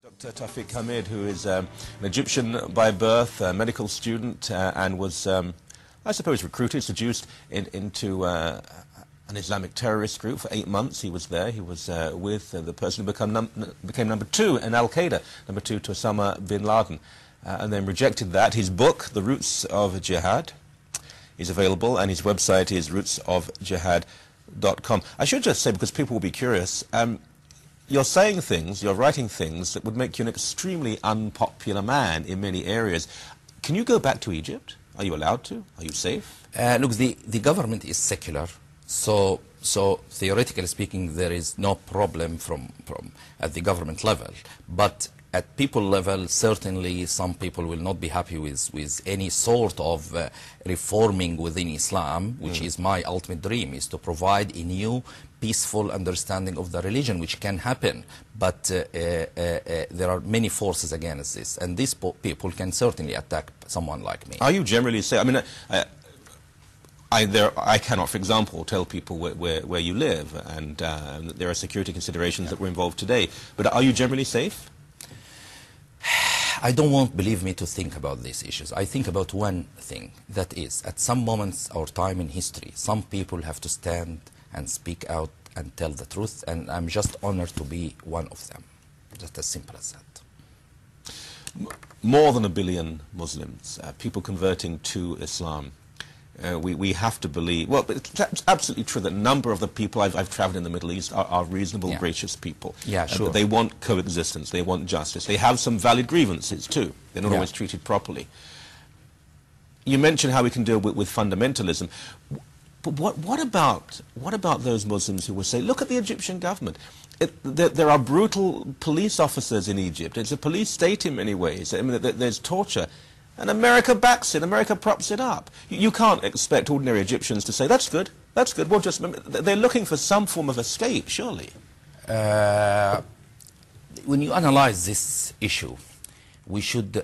Dr. Tawfiq Hamid, who is an Egyptian by birth, a medical student, and was, I suppose, recruited, seduced into an Islamic terrorist group. For 8 months he was there. He was with the person who became number 2 in Al-Qaeda, number 2 to Osama bin Laden, and then rejected that. His book, The Roots of Jihad, is available, and his website is rootsofjihad.com. I should just say, because people will be curious, you're saying things, you're writing things that would make you an extremely unpopular man in many areas. Can you go back to Egypt? Are you allowed to? Are you safe? Look, the government is secular, so theoretically speaking, there is no problem from at the government level. But at people level, certainly some people will not be happy with any sort of reforming within Islam, which is my ultimate dream, is to provide a new peaceful understanding of the religion, which can happen. But there are many forces against this, and these people can certainly attack someone like me. Are you generally safe? I mean, I cannot, for example, tell people where you live, and there are security considerations that were involved today. But are you generally safe? I don't want, believe me, to think about these issues. I think about one thing, that is, at some moments or time in history, some people have to stand and speak out and tell the truth, and I'm just honored to be one of them. Just as simple as that. More than 1 billion Muslims, people converting to Islam. We have to believe, well, it's absolutely true that a number of the people I've traveled in the Middle East are reasonable, gracious people. Yeah, sure. They want coexistence, they want justice. They have some valid grievances too. They're not always treated properly. You mentioned how we can deal with fundamentalism. But what about those Muslims who will say, look at the Egyptian government. There are brutal police officers in Egypt. It's a police state in many ways. I mean, there's torture. And America backs it, America props it up. You can't expect ordinary Egyptians to say, that's good, we'll just... They're looking for some form of escape, surely. When you analyze this issue, we should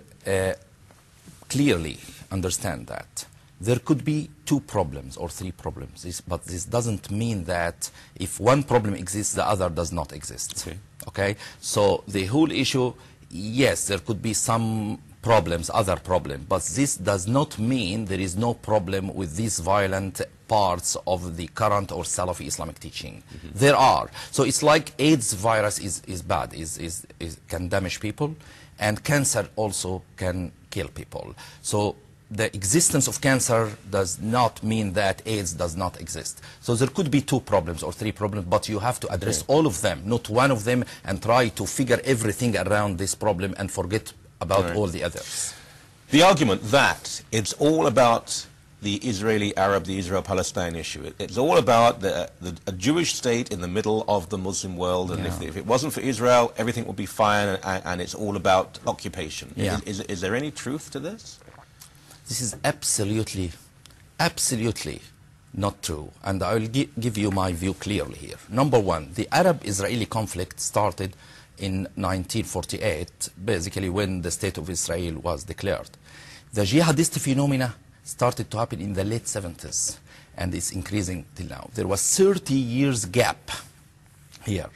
clearly understand that there could be 2 problems or 3 problems, but this doesn't mean that if one problem exists, the other does not exist. Okay? So the whole issue, yes, there could be some problems, other problems, but this does not mean there is no problem with these violent parts of the current or Salafi Islamic teaching. There are. So it's like AIDS virus is bad, can damage people, and cancer also can kill people. So the existence of cancer does not mean that AIDS does not exist. So there could be 2 problems or 3 problems, but you have to address all of them, not one of them, and try to figure everything around this problem and forget about all the others. The argument that it's all about the Israeli-Arab, the Israel-Palestine issue. It's all about a Jewish state in the middle of the Muslim world, and if it wasn't for Israel, everything would be fine, and it's all about occupation. Is there any truth to this? This is absolutely not true, and I will give you my view clearly here. Number one, the Arab-Israeli conflict started in 1948, basically when the State of Israel was declared. The jihadist phenomena started to happen in the late 70s, and it's increasing till now. There was 30 years gap here.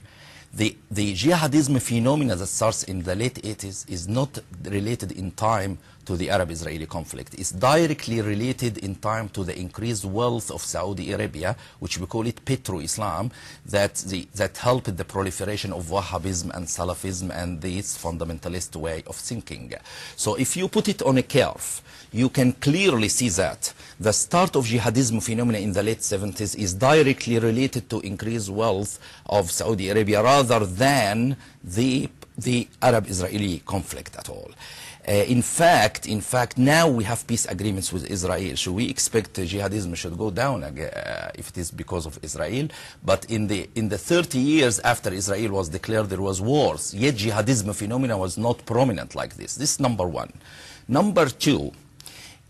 The jihadism phenomena that starts in the late 80s is not related in time to the Arab-Israeli conflict. It's directly related in time to the increased wealth of Saudi Arabia, which we call it Petro-Islam, that helped the proliferation of Wahhabism and Salafism and this fundamentalist way of thinking. So if you put it on a curve, you can clearly see that the start of jihadism phenomena in the late 70s is directly related to increased wealth of Saudi Arabia rather than the Arab-Israeli conflict at all. In fact, now we have peace agreements with Israel. Should we expect jihadism should go down if it is because of Israel? But in the 30 years after Israel was declared, there was wars. Yet jihadism phenomena was not prominent like this. This is number one. Number two,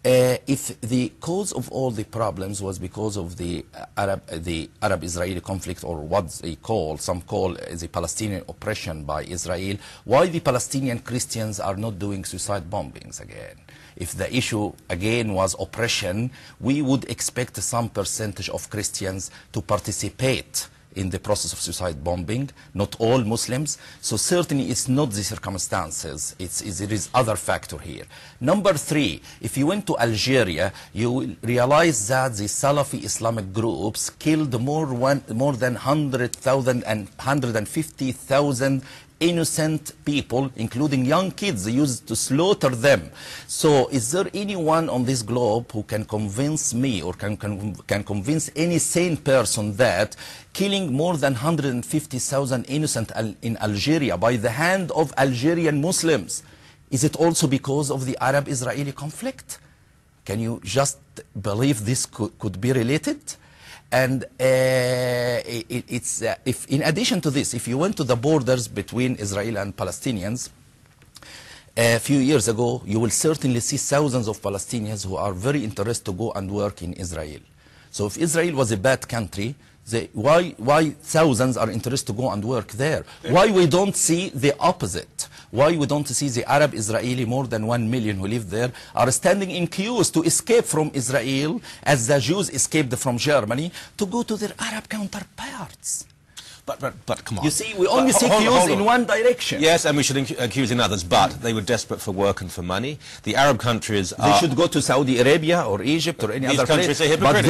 if the cause of all the problems was because of the Arab-Israeli conflict, or what some call the Palestinian oppression by Israel, why the Palestinian Christians are not doing suicide bombings again? If the issue again was oppression, we would expect some percentage of Christians to participate in the process of suicide bombing, not all Muslims. So certainly it's not the circumstances, it is other factor here. Number three, if you went to Algeria, you will realize that the Salafi Islamic groups killed more than 100,000 and 150,000 innocent people, including young kids. They used to slaughter them. So is there anyone on this globe who can convince me or can convince any sane person that killing more than 150,000 innocent in Algeria by the hand of Algerian Muslims, is it also because of the Arab-Israeli conflict? Can you just believe this could be related? And if in addition to this, if you went to the borders between Israel and Palestinians, a few years ago, you will certainly see thousands of Palestinians who are very interested to go and work in Israel. So if Israel was a bad country, why thousands are interested to go and work there? Why we don't see the opposite? Why we don't see the Arab-Israeli, more than 1 million who live there, are standing in queues to escape from Israel, as the Jews escaped from Germany, to go to their Arab counterparts? But come on. You see, we only see queues in one direction. Yes, and we should accuse in others, but they were desperate for work and for money. The Arab countries They should go to Saudi Arabia or Egypt or any other place. But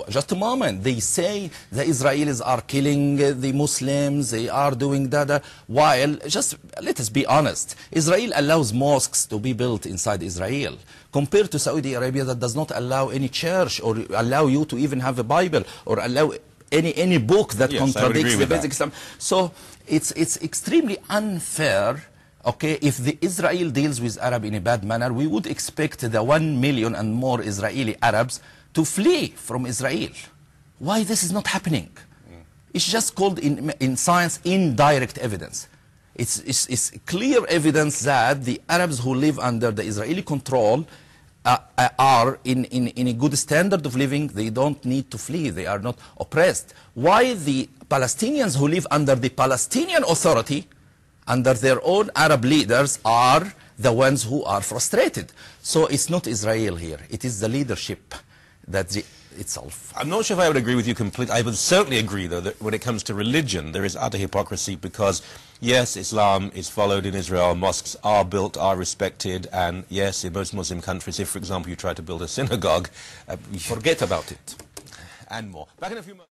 just a moment, they say the Israelis are killing the Muslims, they are doing that, while, just let us be honest, Israel allows mosques to be built inside Israel, compared to Saudi Arabia that does not allow any church or allow you to even have a Bible or allow any book that contradicts the basic Islam. So it's extremely unfair. Okay, if the Israel deals with Arab in a bad manner, we would expect the 1 million and more Israeli Arabs to flee from Israel. Why this is not happening? It's just called in science indirect evidence. It's clear evidence that the Arabs who live under the Israeli control are in a good standard of living. They don't need to flee. They are not oppressed. Why the Palestinians who live under the Palestinian Authority, under their own Arab leaders, are the ones who are frustrated? So it's not Israel here. It is the leadership that itself. I'm not sure if I would agree with you completely. I would certainly agree, though, that when it comes to religion, there is utter hypocrisy because, yes, Islam is followed in Israel, mosques are built, are respected, and yes, in most Muslim countries, if, for example, you try to build a synagogue, forget about it. And more. Back in a few moments.